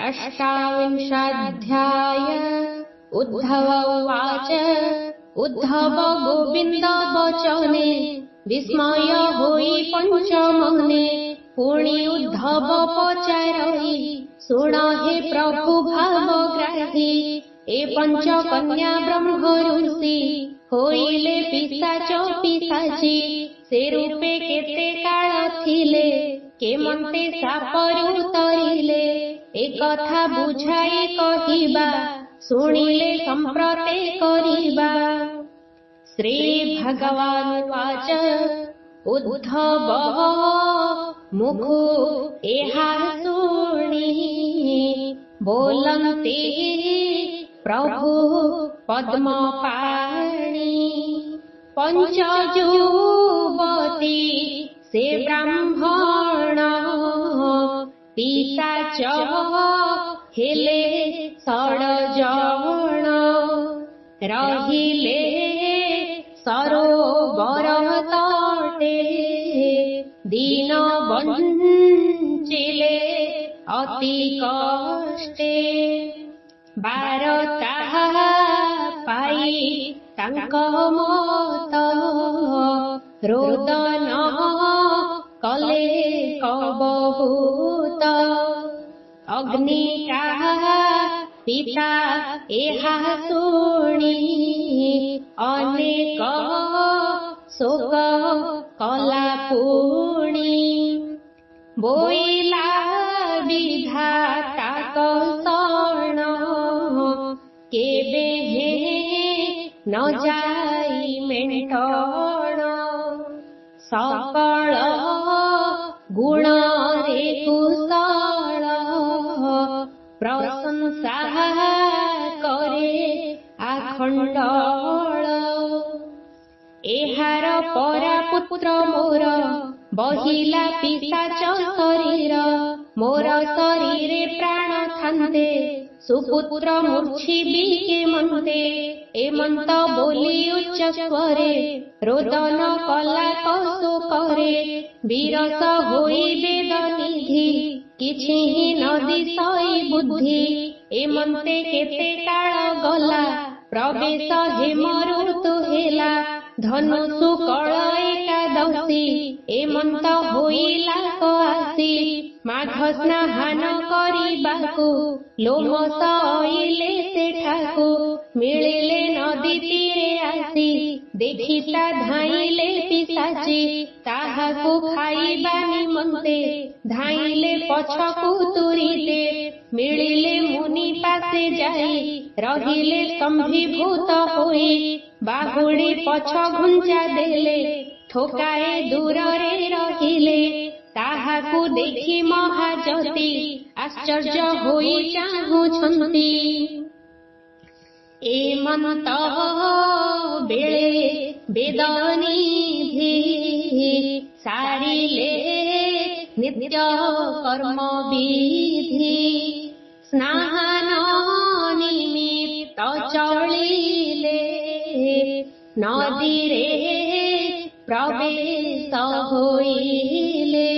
अष्टाविंशाध्याय। उद्धव उवाच। उद्धव गोविंद वचने विस्मय होई पंचमने। पुणी उद्धव पचारई शुण हे प्रभु भावग्राही। ए पंच कन्या ब्रह्म ऋषि होइले पिशाच पिशाची। से रूपे केते काल थिले केमंते सापरु तरिले। ए कथा बुझाई कहिबा शुणिले संप्रते करिबा। श्री भगवानुवाच। उद्धव मुखु एहा शुणि बोलन्ति प्रभु पद्मपाणि। पंच युवती से ब्राह्मण पिशाच हेले षड्जण। रहिले सरोवर तटे दीन बंचिले अति कष्टे। बारता पाई तांक मत रोदन कले कबहूत। अग्निका पिता एहा शुणि अनेक शोक कला पुणी। बोइला विधाता कषण केबे न जाई मेंटण। सकल गुण रे कुशल प्रशंसा करे आखंडल। एहार परापुत्र मोर बहिला पिशाच शरीर। मोर शरीरे प्राण थान्ते सुपुत्र मूर्छिबी केमन्ते। एमंत बोली उच्च स्वरे रोदन कला कसो करे। विरस होई वेद निधि किछि न दिशई बुद्धि। एमंते केते काल गला प्रवेश हेम ऋतु हेला। धनुषु कळ एकादशी एमंत होइला आसी। माघ स्नान करिबाकु लोमस अइले सेठाकु। मिलिले नदी तीरे आसी देखिता धाइले पिशाची। ताहाकु खाइबा निमन्ते धाइले पछकु तुरिते। मिलिले मुनि पासे जाई रहिले स्तंभीभूत होई। बाहुड़ी पछ घुंचा देले ठोकाए दूररे रहिले। ताहाकु देखि महाजति आश्चर्य होई चाहुछन्ति। एमंत बेले वेदनिधि सारिले नित्य कर्म विधि। स्नान निमित्त चलिले नदीरे प्रवेश होइले।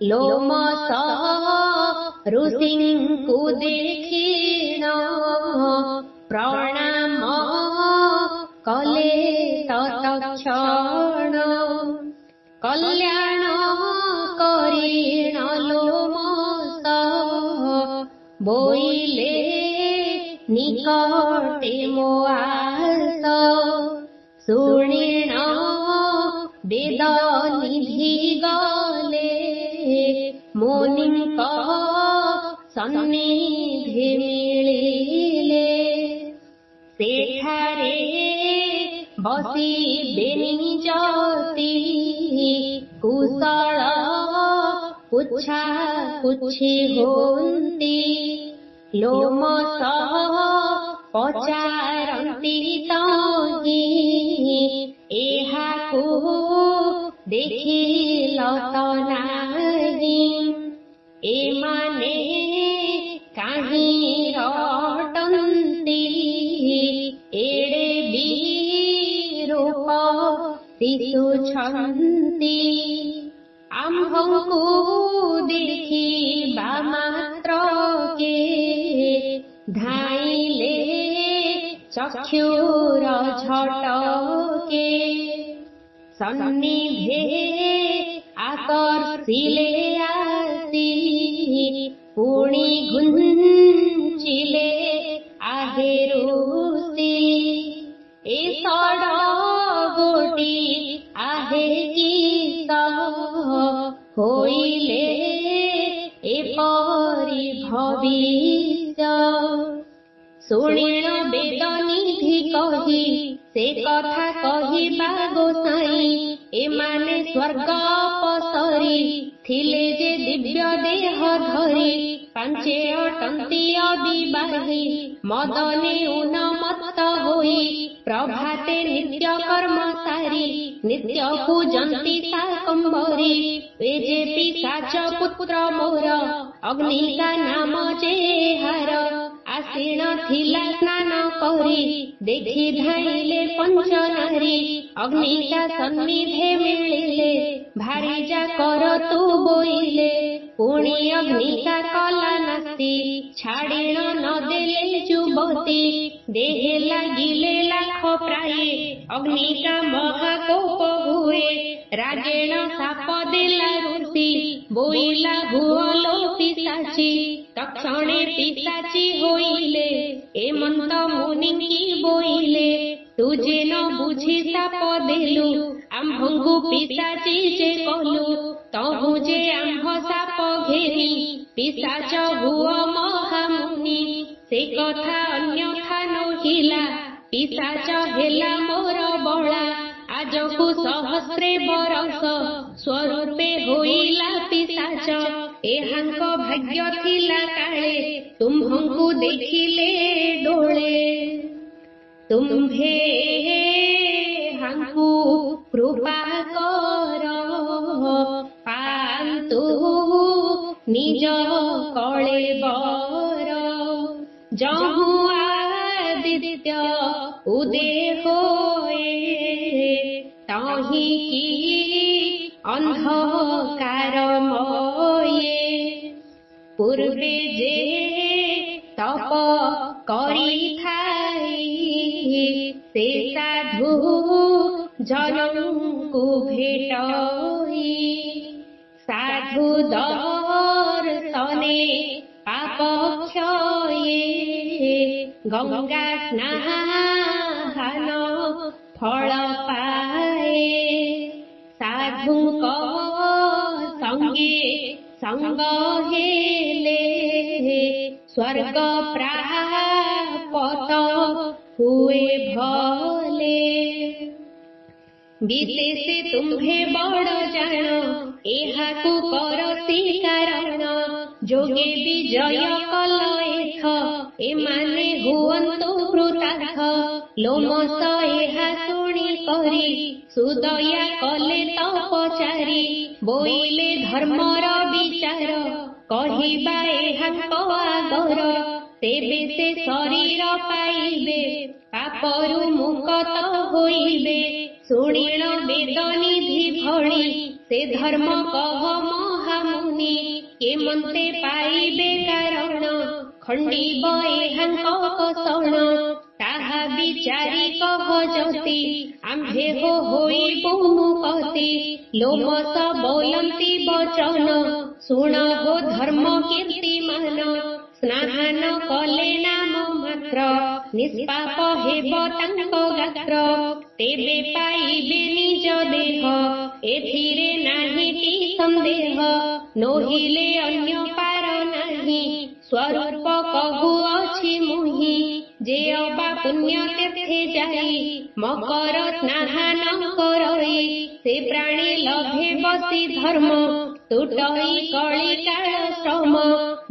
लोमस ऋषिंकु देखिन प्रणाम कले तत्क्षण। कल्याण करिण लोमस बोइले निकटे मो आस। शुणिण वेद निधि गले मुनिंक सन्निधि मिलिले। सेठारे बसी बेनिजति कुशल पुच्छा पुछि होन्ति। लोमस पचारन्ति तहि एहाकु देखिल त नाही। एमाने काहि रटन्ति एड़े विरूप दिशुछन्ति। आम्भଙ୍କୁ ଦେଖିବା ମାତ୍ରକେ ଧାଇଲେ ଚକ୍ଷୁର ଝଟକେ ସନ୍ନିଧେ ଆକର୍ଷିଲେ ଆସି ପୁଣି ଘୁଞ୍ଚିଲେ ଆହେରୁସି ଏ ଷଡ଼ଗୋଟି ଆହେ କିସ ହୋଇଲେ ଏପରି ଭବିଷ୍ୟ ଶୁଣିଣ ବେଦନିଧି କହି ସେ କଥା କହିବା ଗୋସାଇଁ ଏମାନେ ସ୍ୱର୍ଗ ଅପସରି ଥିଲେ ଯେ ଦିବ୍ୟ ଦେହ ଧରି ପାଞ୍ଚେ ଅଟନ୍ତି ଅବିବାହୀ ମଦନେ ଉନ୍ମତ୍ତ ହୋଇ ପ୍ରଭାତେ ନିତ୍ୟ କର୍ମ ସାରି ନିତ୍ୟ ପୂଜନ୍ତି ଶାକମ୍ଭରୀ ଏ ଯେ ପିଶାଚ ପୁତ୍ର ମୋର ଅଗ୍ନିକା ନାମ ଯେ ହାର ଆସୀନ ଥିଲା ସ୍ନାନ କରି ଦେଖି ଧାଇଲେ ପଞ୍ଚ ନାରୀ ଅଗ୍ନିକା ସନ୍ନିଧେ ମିଳିଲେ ଭାରି ଯାକର ତୁ ବୋଇଲେ ପୁଣି ଅଗ୍ନିକା କଲା ନାସ୍ତି ଛାଡ଼ିଣ ନ ଦେଲେ ଯୁବତୀ ଦେହେ ଲାଗିଲେ ଲାଖ ପ୍ରାୟ ଅଗ୍ନିକା ମହାକୋପ ହୁଏ ରାଗେଣ ସାପ ଦେଲା ଋଷି ବୋଇଲା ହୁଅଲୋ ପିଶାଚି ତକ୍ଷଣେ ପିଶାଚି ହୋଇଲେ ଏମନ୍ତ ମୁନିକି ବୋଇଲେ ତୁ ଯେ ନ ବୁଝି ସାପ ଦେଲୁ ଆମ୍ଭଙ୍କୁ ପିଶାଚି ଯେ କଲୁ ତହୁ ଯେ ଆମ୍ଭ ସାପ ଘେରି ପିଶାଚ ହୁଅ ମହାମୁନି ସେ କଥା ଅନ୍ୟଥା ନୋହିଲା ପିଶାଚ ହେଲା ମୋର ବଳା ଆଜକୁ ସହସ୍ରେ ବରଷ ସ୍ୱରୂପେ ହୋଇଲା ପିଶାଚ ଏହାଙ୍କ ଭାଗ୍ୟ ଥିଲା କାଳେ ତୁମ୍ଭଙ୍କୁ ଦେଖିଲେ ଡୋଳେ ତୁମ୍ଭେ ହାଙ୍କୁ କୃପା କର ପାନ୍ତୁ ନିଜ କଳେବର ଯହୁ ଆଦିତ୍ୟ ଉଦେ ହୋଏ ତହିଁ କି ଅନ୍ଧକାରମୟେ ପୂର୍ବେ ଯେ ତପ କରିଥାଇ ସେ ସାଧୁ ଜନଙ୍କୁ ଭେଟଇ ସାଧୁ ଦର୍ଶନେ ପାପ କ୍ଷୟେ ଗଙ୍ଗା ସ୍ନାନ ଫଳ ପାଏ ସାଧୁଙ୍କ ସଙ୍ଗେ ସଙ୍ଗ ହେଲେ ସ୍ୱର୍ଗ ପ୍ରାପତ ହୁଏ ଭଲେ ବିଶେଷ ତୁମ୍ଭେ ବଡ଼ ଜାଣ ଏହାକୁ କର କାରଣ ଯୋଗେ ବିଜୟ କଲ ଏଥ ଏମାନେ ହୁଅନ୍ତୁ କୃତାର୍ଥ ଲୋମସ ଏହା ଶୁଣି କରି ସୁଦୟା କଲେ ତପଚାରି ବୋଇଲେ ଧର୍ମର ବିଚାର କହିବା ଏହାଙ୍କ ଆଗର ତେବେ ସେ ଶରୀର ପାଇବେ ପାପରୁ ମୁକ୍ତ ହୋଇବେ ଶୁଣିଣ ବେଦନିଧି ଭଳି ସେ ଧର୍ମ କହ ମହାମୁନି କେମନ୍ତେ ପାଇବେ କାରଣ ଖଣ୍ଡିବ ଏହାଙ୍କ କଷଣ ତାହା ବିଚାରି କହ ଯଦି ଆମ୍ଭେ ହୋଇବୁ ମୁକତି ଲୋମସ ବୋଲନ୍ତି ବଚନ ଶୁଣ ହୋ ଧର୍ମ କୀର୍ତ୍ତିମାନ ସ୍ନାନ କଲେ ନାମ ମାତ୍ର ନିଷ୍ପାପ ହେବ ତାଙ୍କ ଗାତ୍ର ତେବେ ପାଇବେ ନିଜ ଦେହ ଏଥିରେ ନାହିଁ ସନ୍ଦେହ ନୋହିଲେ ଅନ୍ୟ ପାର ନାହିଁ ସ୍ୱରୂପ କହୁଅଛି ମୁହିଁ ଯେ ଅବା ପୁଣ୍ୟ ତୀର୍ଥେ ଯାଇ ମକର ସ୍ନାନ କରଇ ସେ ପ୍ରାଣୀ ଲଭେ ବସି ଧର୍ମ ତୁଟଇ କଳିକାଳ ଶ୍ରମ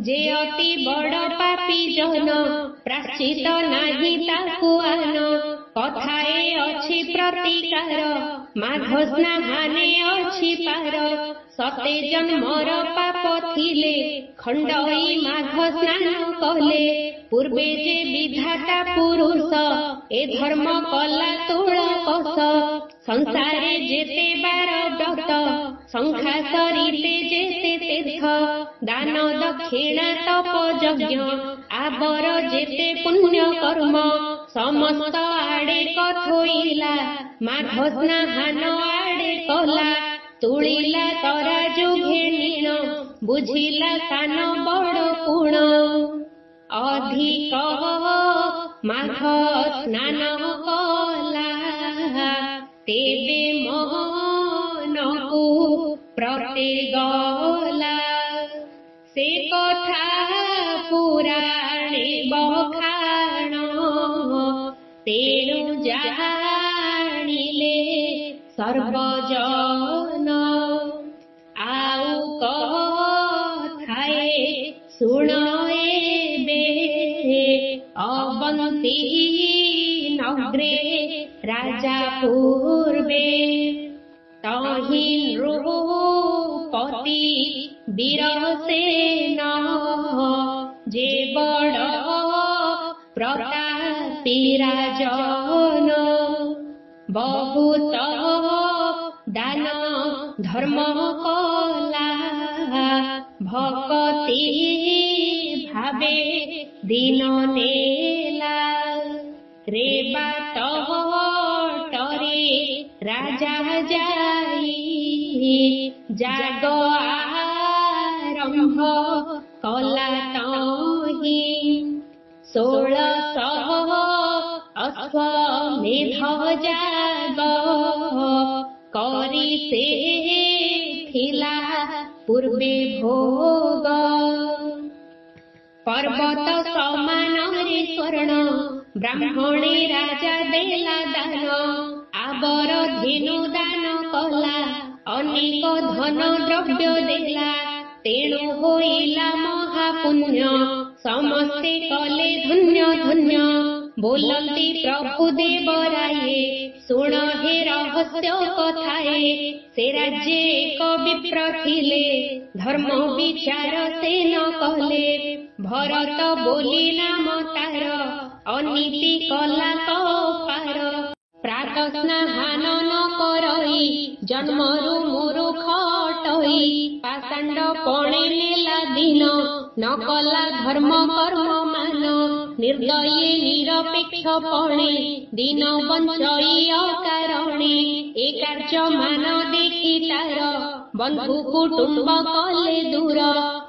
ଯେ ଅତି ବଡ଼ ପାପୀ ଜନ ପ୍ରାଶ୍ଚିତ ନାହିଁ ତାକୁ ଆନ କଥାଏ ଅଛି ପ୍ରତିକାର ମାଘ ସ୍ନାହାନେ ଅଛି ପାର ସତେ ଜନ୍ମର ପାପ ଥିଲେ ଖଣ୍ଡଇ ମାଘ ସ୍ନାନ କଲେ ପୂର୍ବେ ଯେ ବିଧାତା ପୁରୁଷ ଏ ଧର୍ମ କଲା ତୁଳ କଷ ସଂସାରେ ଯେତେ ବାର ବ୍ରତ ସଂଖ୍ୟା ସରିତେ ଯେତେ ତୀର୍ଥ ଦାନ ଦକ୍ଷିଣା ତପ ଯଜ୍ଞ ଆବର ଯେତେ ପୁଣ୍ୟ କର୍ମ ସମସ୍ତ ଆଡେ କଥୋଇଲା ମାଘ ସ୍ନାହାନ ଆଡେ କଲା ତୁଳିଲା ତରାଜୁ ଘେନିଣ ବୁଝିଲା ସାନ ବଡ କୁଣ ଅଧିକ ମାଘ ସ୍ନାନ କଲା ତେବେ ମନକୁ ପ୍ରତି ଗଲା ସେ କଥା ପୁରାଣେ ବଖାଣ ତେଣୁ ଜାଣିଲେ ସର୍ବଜନ ଆଉ କଥାଏ ଶୁଣ ଏବେ ଅବନ୍ତୀ ନଗ୍ରେ ରାଜା ପୂର୍ବେ ତହିଁ ନୃପତି ବୀରସେନ ଯେ ବଡ଼ ପ୍ରତାପୀ ରାଜନ ବହୁତ ଦାନ ଧର୍ମ କଲା ଭକତି ଭାବେ ଦିନ ନେଲା ରେ ବାଟରେ ରାଜା ଯାଇ ଜାଗ ଆରମ୍ଭ କଲା ତହିଁ 1600 ଅଶ୍ୱମେଧ ଯାଗ କରି ସେ ଥିଲା ପୂର୍ବେ ଭୋଗ ପର୍ବତ ସମାନରେ ସ୍ୱର୍ଣ୍ଣ ବ୍ରାହ୍ମଣେ ରାଜା ଦେଲା ଦାନ ଆବର ଧେନୁ ଦାନ କଲା ଅନେକ ଧନ ଦ୍ରବ୍ୟ ଦେଲା ତେଣୁ ହୋଇଲା ମହାପୁଣ୍ୟ ସମସ୍ତେ କଲେ ଧନ୍ୟ ଧନ୍ୟ ବୋଲନ୍ତି ପ୍ରଭୁ ଦେବରାଏ ଶୁଣ ହେ ରହସ୍ୟ କଥାଏ ସେ ରାଜ୍ୟ ଏକ ବିପ୍ର ଥିଲେ ଧର୍ମ ବିଚାର ସେ ନ କଲେ ଭରତ ବୋଲି ନାମ ତାର ଅନୀତି କଲା କପାର ପ୍ରାତ ସ୍ନାହାନ ନ କରଇ ଜନ୍ମରୁ ମୂରୁଖ ଅଟଇ ପାଷାଣ୍ଡ ପଣେ ନେଲା ଦିନ ନ କଲା ଧର୍ମ କର୍ମ ମାନ ନିର୍ଦୟୀ ନିରପେକ୍ଷ ପଣେ ଦିନ ବଞ୍ଚଇ ଅକାରଣେ ଏ କାର୍ଯ୍ୟ ମାନ ଦେଖି ତାର ବନ୍ଧୁ କୁଟୁମ୍ବ କଲେ ଦୂର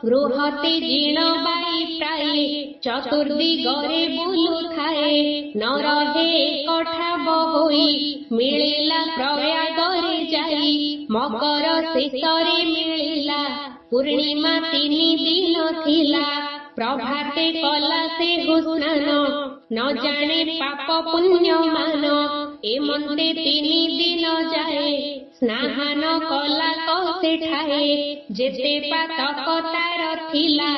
ଗୃହତେ ଜିଣ ବାଇ ପ୍ରାୟ ଚତୁର୍ଦିଗରେ ବୁଲୁଥାଏ ନ ରହେ ଏକଠାବ ହୋଇ ମିଳିଲା ପ୍ରୟାଗରେ ଯାଇ ମକର ଶେଷରେ ମିଳିଲା ପୂର୍ଣ୍ଣିମା 3 ଦିନ ଥିଲା ପ୍ରଭାତେ କଲା ସେ ସ୍ନାନ ନ ଜାଣେ ପାପ ପୁଣ୍ୟ ମାନ ଏମନ୍ତେ 3 ଦିନ ଯାଏ ସ୍ନାହାନ କଲା ସେଠାଏ ଯେତେ ପାତକ ତାର ଥିଲା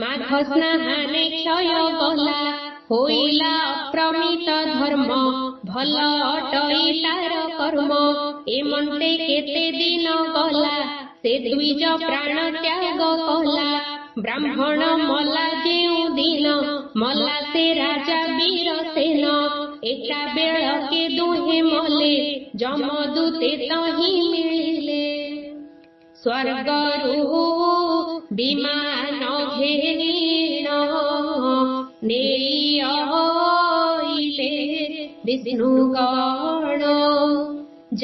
ମାଘ ସ୍ନାହାନେ କ୍ଷୟ ଗଲା ହୋଇଲା ଅପ୍ରମିତ ଧର୍ମ ଭଲ ଅଟଇ ତାର କର୍ମ ଏମନ୍ତେ କେତେ ଦିନ ଗଲା ସେ ଦ୍ୱିଜ ପ୍ରାଣ ତ୍ୟାଗ କଲା ବ୍ରାହ୍ମଣ ମଲା ଯେଉଁ ଦିନ ମଲା ସେ ରାଜା ବୀରସେନ ଏକା ବେଳକେ ଦୁହେଁ ମଲେ ଯମଦୂତେ ତହିଁ ମିଳିଲେ ସ୍ୱର୍ଗରୁ ବିମାନ ଘେନିଣ ନେଇ ଅଇଲେ ବିଷ୍ଣୁଗଣ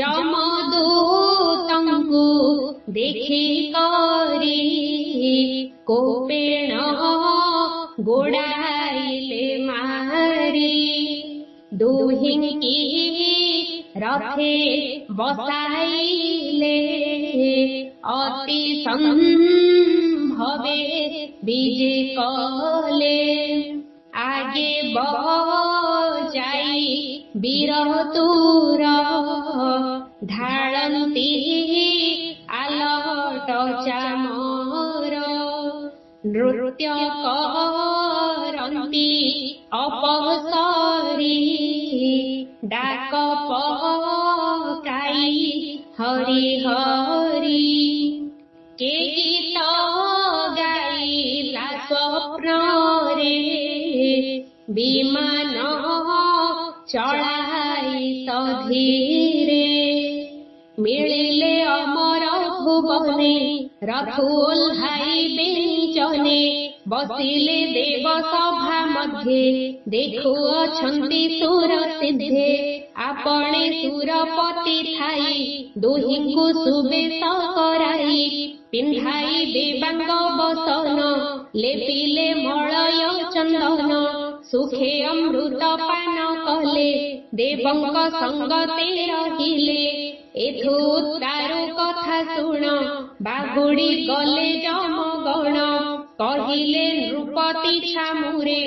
ଯମଦୂତଙ୍କୁ ଦେଖି କରି କୋପେଣ ଗୋଡ଼ାଇଲେ ମାରି ଦୁହିଁକି ରଥେ ବସାଇଲେ ଅତି ସମ୍ଭବେ ବିଜେ କଲେ ଆଗେ ବଜାଇ ବୀରତୁର ଢାଳନ୍ତି ଆଲଟ ଚାମର ନୃତ୍ୟ କରନ୍ତି ଅପସରି ଡାକ ପକାଇ ହରି ହରି କେ ଗୀତ ଗାଇଲା ସ୍ୱପ୍ନରେ ବିମାନ ଚଳାଇ ଧୀରେ ମିଳିଲେ ଅମର ଭୁବନେ ରଥୁ ଓହ୍ଲାଇ ବେଞ୍ଚନେ ବସିଲେ ଦେବ ସଭା ମଧ୍ୟେ ଦେଖୁଅଛନ୍ତି ସୁର ସିଦ୍ଧେ ଆପणे ସୁରପତି ଥାଇ ଦୁହିଁଙ୍କୁ ସୁବେଶ କରାଇ ପିନ୍ଧାଇ ଦେବାଙ୍ଗ ବସନ ଲେପିଲେ ମଳୟ ଚନ୍ଦନ ସୁଖେ ଅମୃତ ପାନ କଲେ ଦେବଙ୍କ ସଙ୍ଗତେ ରହିଲେ ଏଥୁ ତାରୁ କଥା ଶୁଣ ବାହୁଡ଼ି ଗଲେ ଯମଗଣ କହିଲେ ନୃପତି ଛାମୁରେ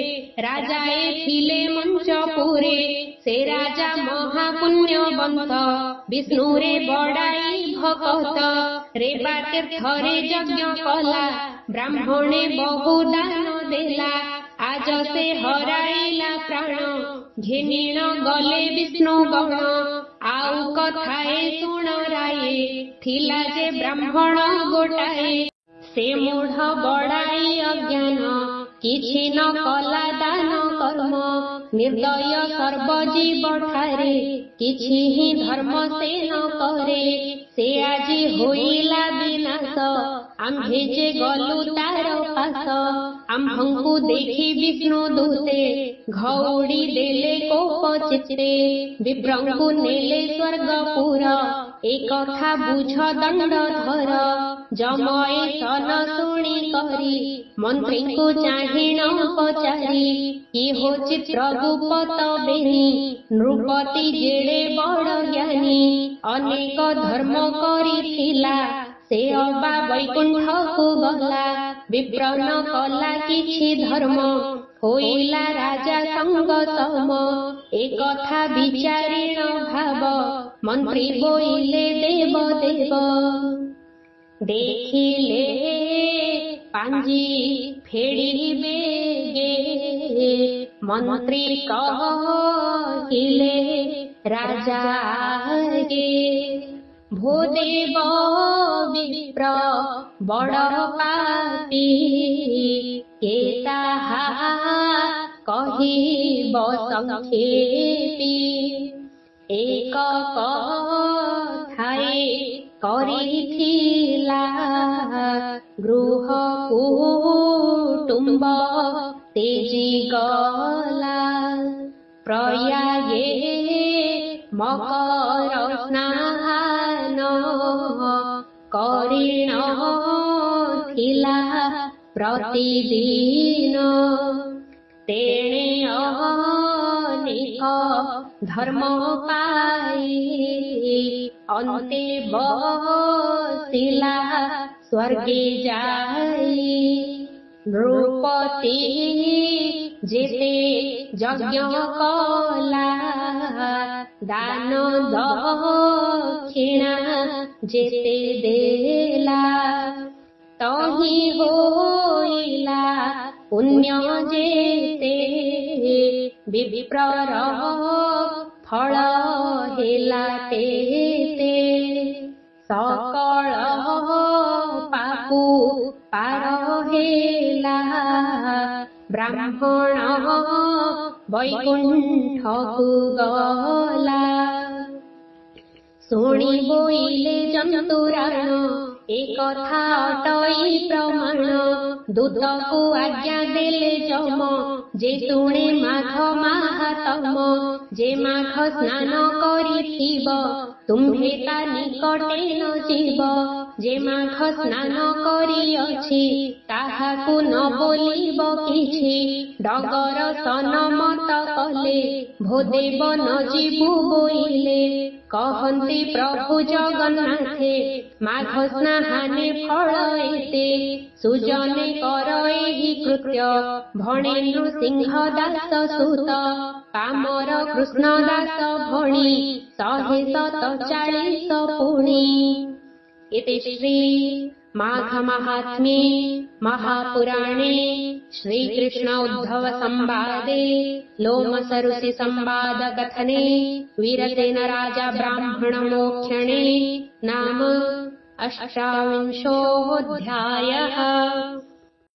ରାଜାଏ ଥିଲେ ମଞ୍ଚପୁରେ ସେ ରାଜା ମହାପୁଣ୍ୟବନ୍ତ ବିଷ୍ଣୁରେ ବଡ଼ାଇ ଭକତ ରେବା ତୀର୍ଥରେ ଯଜ୍ଞ କଲା ବ୍ରାହ୍ମଣେ ବହୁ ଦାନ ଦେଲା ଆଜ ସେ ହରାଇଲା ପ୍ରାଣ ଘେନିଣ ଗଲେ ବିଷ୍ଣୁ ଗଣ ଆଉ କଥାଏ ଶୁଣରାଏ ଥିଲା ଯେ ବ୍ରାହ୍ମଣ ଗୋଟାଏ ସେ ମୂଢ଼ ବଡ଼ାଇ ଅଜ୍ଞାନ କିଛି ନ କଲା ଦାନ କର୍ମ ନିର୍ଦୟ ସର୍ବଜୀବ ଠାରେ କିଛି ହିଁ ଧର୍ମ ସେ ନ କରେ ସେ ଆଜି ହୋଇଲା ବିନାଶ ଆମ୍ଭେ ଯେ ଗଲୁ ତାର ପାଶ ଆମ୍ଭଙ୍କୁ ଦେଖି ବିଷ୍ଣୁ ଦୂତେ ଘଉଡ଼ି ଦେଲେ କୋପ ଚିତ୍ତେ ବିପ୍ରଙ୍କୁ ନେଲେ ସ୍ୱର୍ଗପୁର ଏ କଥା ବୁଝ ଦଣ୍ଡଧର ଯମଏ ସନ ଶୁଣି କରି ମନ୍ତ୍ରୀଙ୍କୁ ଚାହିଁଣ ପଚାରି କି ହୋ ଚିତ୍ରଗୁପ୍ତ ବେନି ନୃପତି ଯେଡ଼େ ବଡ଼ ଜ୍ଞାନୀ ଅନେକ ଧର୍ମ କରିଥିଲା ସେ ଅବା ବୈକୁଣ୍ଠକୁ ଗଲା ବିପ୍ର ନ କଲା କିଛି ଧର୍ମ ହୋଇଲା ରାଜା ସଙ୍ଗ ସମ ଏ କଥା ବିଚାରିଣ ଭାବ ମନ୍ତ୍ରୀ ବୋଇଲେ ଦେବ ଦେବ ଦେଖିଲେ ପାଞ୍ଜି ଫେଡ଼ିବେ ମନ୍ତ୍ରୀ କହିଲେ ରାଜା गे भूदेव विप्र बड़ पापी के ताहा कहिब संक्षेपी एक कथाए करिथिला गृह कुटुंब तेजी गला प्रयागे मकर स्नान करिण थिला प्रतिदिन तेणे अनेक धर्म पाई अन्ते बसिला स्वर्गे जाई नृपति जेते यज्ञ कला दान दक्षिणा जेते देला तही होइला पुण्य जेते विप्रर फल हेला तेते सकल पापु पार हेला ब्राह्मण वैकुंठकु गला शुणी बोइले जंतुराण एक कथा अटई प्रमाण दूतकु आज्ञा देले जम जे शुणे माघ माहात्म जे माघ स्नान करिथिब तुम्हे ता निकटे न जीव जे माघ स्नान करिअछि ताहाकु न बोलिब किछि डगर सनमत कले भोदेव न जीवु बोइले कहन्ति प्रभु जगन्नाथे माघ स्नाहाने फल एते सुजने कर एहि कृत्य भणे नृसिंह दास सुत कामर कृष्ण दास भणी 147 पुणी इति श्री माघमाहात्म्ये महापुराणे श्रीकृष्ण उद्धव संवादे लोमसरुसि संवादकथने वीरसेन राजा ब्राह्मणमोक्षणे नाम 28 अध्यायः।